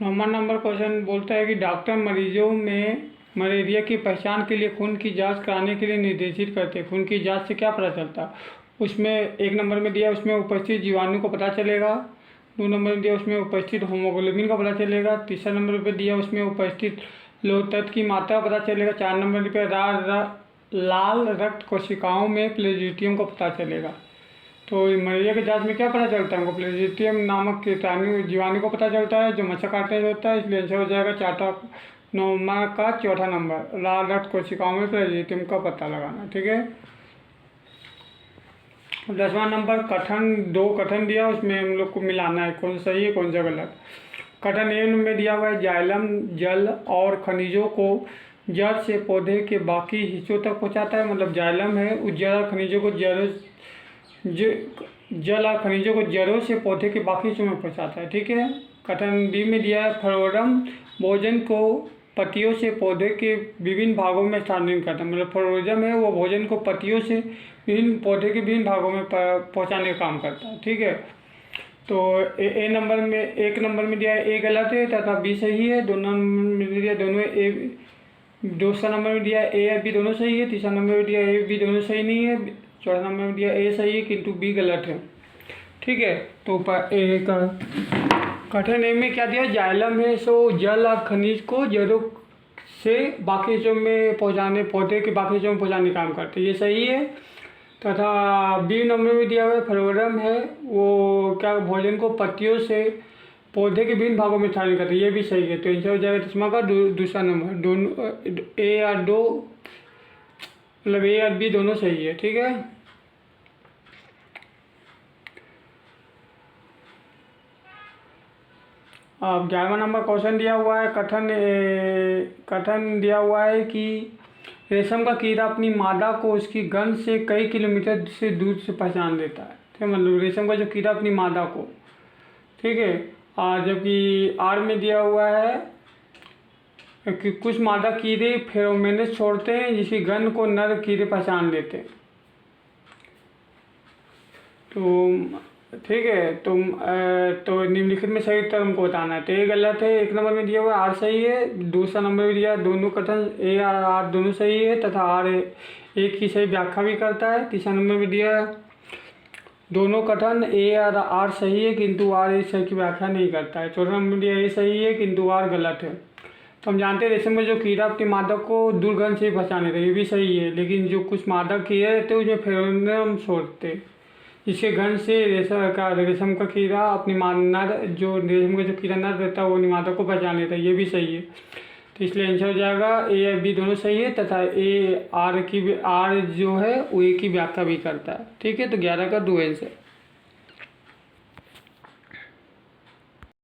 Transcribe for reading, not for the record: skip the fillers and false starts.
Number question बोलता है कि डॉक्टर मरीजों में मलेरिया की पहचान के लिए खून की जांच कराने के लिए निर्देशित करते हैं। खून की जांच से क्या पता चलता है? उसमें 1 नंबर में दिया उसमें उपस्थित जीवाणु को पता चलेगा। 2 नंबर में दिया उसमें उपस्थित होमोग्लोबिन का पता चलेगा। तीसरा नंबर पर दिया उसमें उपस्थित लोह तत्व की मात्रा पता चलेगा। 4 नंबर पर लाल रक्त कोशिकाओं में प्लेजिटियम को पता चलेगा। तो मलेरिया की जांच में क्या पता चलता है? हमको प्लेजिटियम नामक कीटाणु जीवाणु को पता चलता है जो मच्छर काटने से होता है, इसलिए आंसर हो जाएगा चौथा नंबर लाल रक्त कोशिकाओं में प्लेजिटियम का पता लगाना। ठीक है। 10वां नंबर कथन 2 कथन दिया उसमें हम लोग को मिलाना है कौन सही है कौन सा गलत। कथन ए में दिया हुआ है जाइलम जल और खनिजों को जड़ से पौधे के बाकी हिस्सों तक पहुंचाता है। मतलब जाइलम है उस जल और खनिजों को जड़ों से पौधे के बाकी हिस्सों में पहुंचाता है। ठीक है। कथन बी में दिया है फ्लोरम भोजन को पत्तियों से पौधे के विभिन्न भागों में स्थानांतरित करता है। मतलब फ्लोरम है वो भोजन को पत्तियों से पौधे के विभिन्न भागों में पहुंचाने का काम करता है। ठीक है। तो एक नंबर में दिया है ए गलत है तथा बी सही है। 2 नंबर में दिया दोनों ए। दूसरा नंबर में दिया ए और बी दोनों सही है। तीसरा नंबर में दिया ए बी दोनों सही नहीं है। चौथा नंबर में दिया ए सही है किंतु बी गलत है। ठीक है। तो कथन ए में क्या दिया? जाइलम है सो जल और खनिज को जड़ों से बाकी हिस्सों में पहुंचाने पौधे के बाकी हिस्सों में पहुंचाने का काम करते हैं, ये सही है। तथा बी नंबर में दिया हुआ फ्लोरम है वो क्या भोजन को पत्तियों से पौधे के विभिन्न भागों में स्थानांतरित करते हैं, ये भी सही है। तो आंसर हो जाएगा इसमें का दूसरा नंबर। दोनों ए और दो मतलब ए और बी दोनों सही है। ठीक है। अब 11वां नंबर क्वेश्चन दिया हुआ है। कथन दिया हुआ है कि रेशम का कीड़ा अपनी मादा को उसकी गंध से कई किलोमीटर से दूर से पहचान लेता है। ठीक है। मतलब रेशम का जो कीड़ा अपनी मादा को, ठीक है। और जबकि आर में दिया हुआ है कि कुछ मादा कीड़े फेरोमोन छोड़ते हैं जिसकी गंध को नर कीड़े पहचान लेते हैं। तो ठीक है। तो निम्नलिखित में सही उत्तर हमको बताना है। तो ये गलत है। 1 नंबर में दिया हुआ आर सही है। दूसरा नंबर में दिया दोनों कथन ए और आर दोनों सही है तथा आर एक की सही व्याख्या भी करता है। तीसरा नंबर में दिया दोनों कथन ए और आर सही है किंतु आर ए सही की व्याख्या नहीं करता है। चौथा नंबर में दिया ए सही है किंतु आर गलत है। तो हम जानते हैं रेशम में जो कीड़ा अपनी मादा को दुर्गंध से बचाने थे, ये भी सही है। लेकिन जो कुछ मादा कीड़े रहते हैं उसमें फेरोमोन छोड़ते जिसके गंध से रेशम का कीड़ा अपनी नर जो रेशम का जो कीड़ा नर रहता है वो मादा को पहचान लेता है, ये भी सही है। तो इसलिए आंसर हो जाएगा ए और बी दोनों सही है तथा आर जो है वो ए की व्याख्या भी करता है। ठीक है। तो 11 का 2 आंसर।